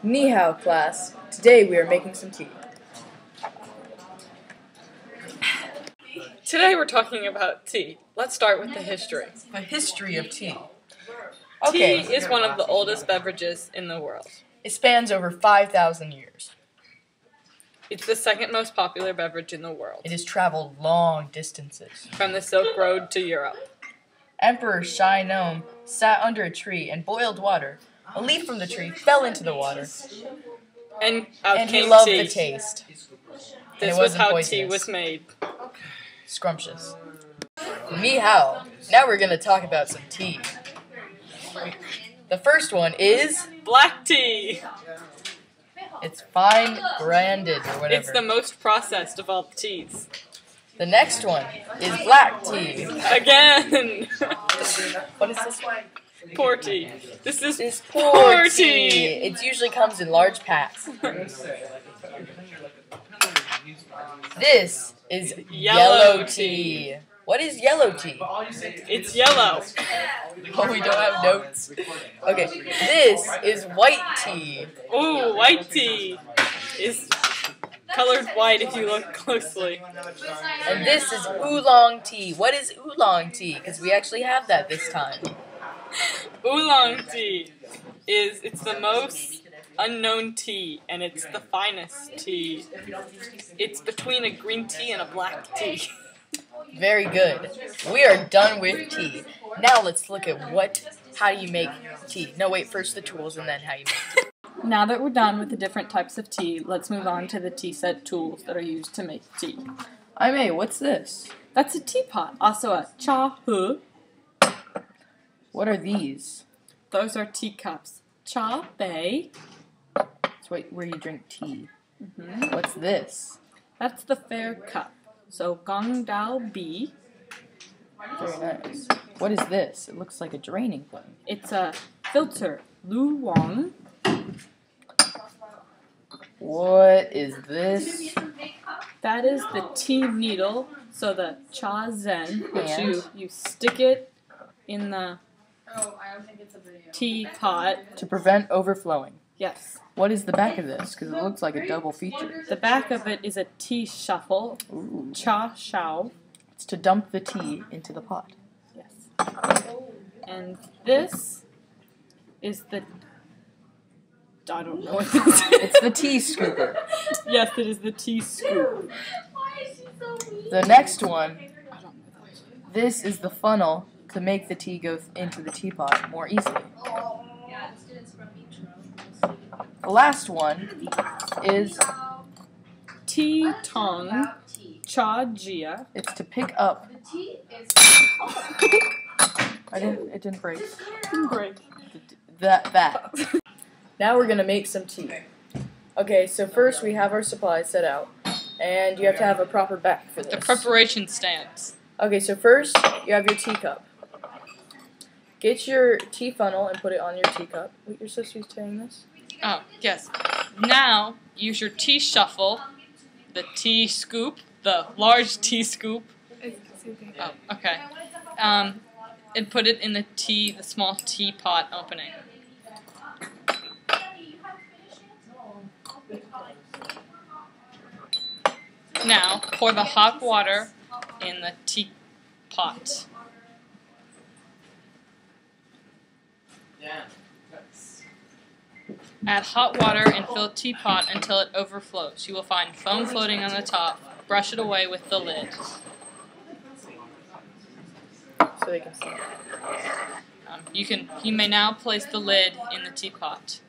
Ni hao, class. Today we are making some tea. Today we're talking about tea. Let's start with the history. The history of tea. Tea is one of the oldest beverages in the world. It spans over 5,000 years. It's the second most popular beverage in the world. It has traveled long distances. From the Silk Road to Europe. Emperor Shai Nom sat under a tree and boiled water. A leaf from the tree fell into the water. And out And came he loved tea. the taste. This was how tea was made. Scrumptious. Ni hao. Now we're going to talk about some tea. The first one is black tea. It's fine branded or whatever. It's the most processed of all the teas. The next one is black tea. Again. What is this one? Pour tea. This is pour tea. It usually comes in large packs. This is yellow tea. What is yellow tea? It's yellow. Oh, we don't have notes. Okay, this is white tea. Ooh, white tea is colored white if you look closely. And this is oolong tea. What is oolong tea? Because we actually have that this time. Oolong tea it's the most unknown tea, and it's the finest tea. It's between a green tea and a black tea. Very good. We are done with tea. Now let's look at how you make tea. No, wait, first the tools and then how you make tea. Now that we're done with the different types of tea, let's move on to the tea set tools that are used to make tea. What's this? That's a teapot, also a cha-hu. What are these? Those are teacups. Cha-bei. It's where you drink tea. What's this? That's the fair cup. So gong dao bi. Very nice. What is this? It looks like a draining thing. It's a filter. Lu wang. What is this? That is the tea needle. So the cha zen, which you stick it in the teapot to prevent overflowing. Yes. What is the back of this? Because it looks like a double feature. The back of it is a tea shuffle. Ooh. Cha shao. It's to dump the tea into the pot. Yes. And this is the... I don't know what this is. It's the tea scooper. Yes, it is the tea scoop. The next one, this is the funnel to make the tea go into the teapot more easily. The last one is tea tong cha jia. It's to pick up. It didn't break. Break. That. Now we're gonna make some tea. Okay, so first we have our supplies set out, and you have to have a proper back for this. The preparation stance. Okay, so first you have your teacup. Get your tea funnel and put it on your teacup. Wait, you're supposed to be saying this? Oh, yes. Now, use your tea shuffle, the tea scoop, the large tea scoop. Oh, okay. And put it in the small teapot opening. Now, pour the hot water in the teapot. Add hot water and fill a teapot until it overflows. You will find foam floating on the top. Brush it away with the lid. So they can see. You may now place the lid in the teapot.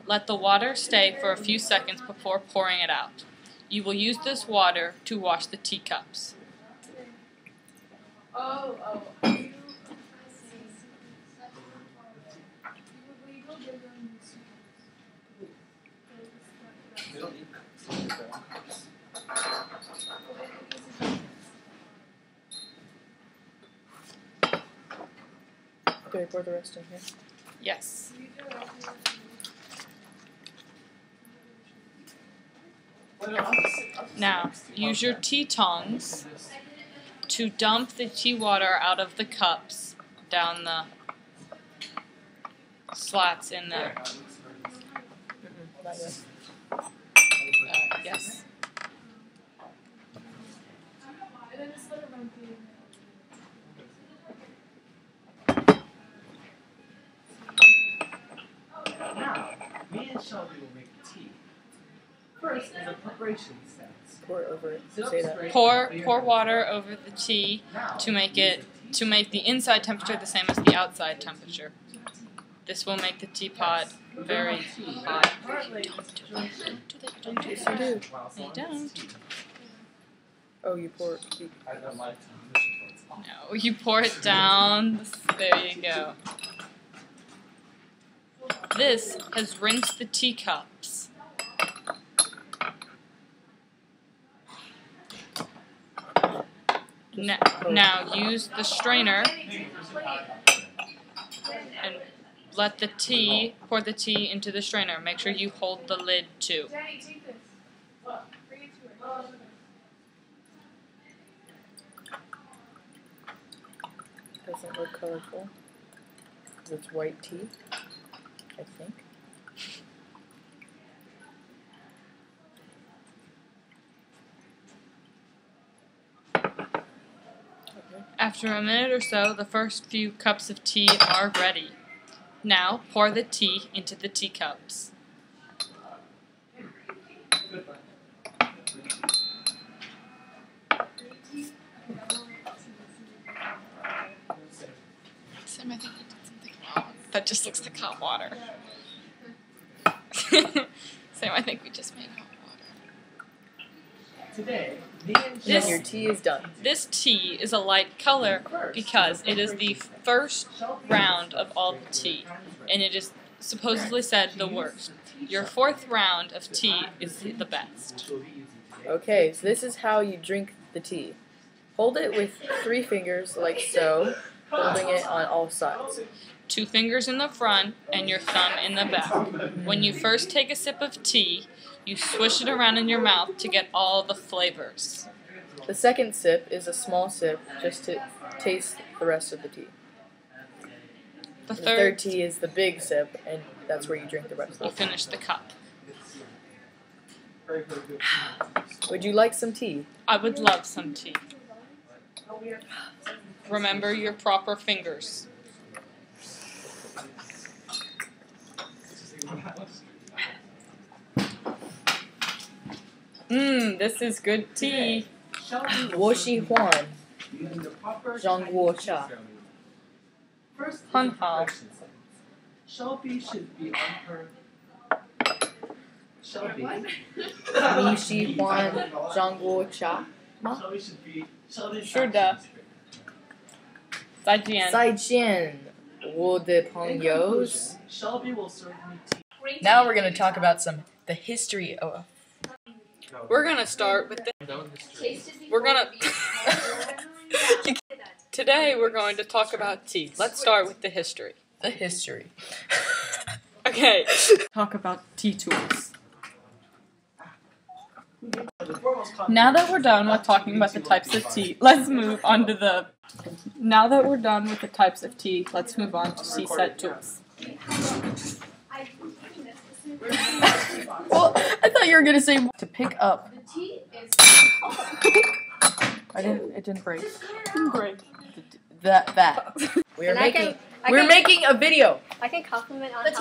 Let the water stay for a few seconds before pouring it out. You will use this water to wash the teacups. Do I pour the rest in here? Yes. Now, use your tea tongs to dump the tea water out of the cups down the slats in the Not yet. Yes. Now, me and Shelby will make tea. First is a preparation step. Pour it over it. Say that. Pour water over the tea to make the inside temperature the same as the outside temperature. This will make the teapot very hot. Don't do that. They don't. Oh, you pour it. No, you pour it down. There you go. This has rinsed the teacups. Now use the strainer and pour the tea into the strainer. Make sure you hold the lid too. Doesn't look colorful. It's white tea, I think. After a minute or so, the first few cups of tea are ready. Now, pour the tea into the teacups. Sam, I think you did something wrong. That just looks like hot water. Sam, I think we just made hot water. Today, And your tea is done. This tea is a light color because it is the first round of all the tea, and it is supposedly said the worst. Your fourth round of tea is the best. Okay, so this is how you drink the tea. Hold it with 3 fingers, like so, holding it on all sides. 2 fingers in the front and your thumb in the back. When you first take a sip of tea, you swish it around in your mouth to get all the flavors. The second sip is a small sip, just to taste the rest of the tea. The The third tea is the big sip, and that's where you drink the rest you of it. finish the cup. Would you like some tea? I would love some tea. Remember your proper fingers. This is good tea. 我喜欢中国茶。 很好。 Shelby should be on her. Shelby. 你喜欢中国茶吗？ Shelby should be. Shelby. 是的。再见。再见，我的朋友。 Shelby will serve me tea. Now we're going to talk about the history of. We're gonna start with Today we're going to talk about tea. Let's start with the history. The history. Okay. Talk about tea tools. Now that we're done with talking about the types of tea, let's move on to the. Now that we're done with the types of tea, let's move on to tea set tools. Well, I thought you were gonna say to pick up. It didn't break. Great. We're making a video. I can compliment on how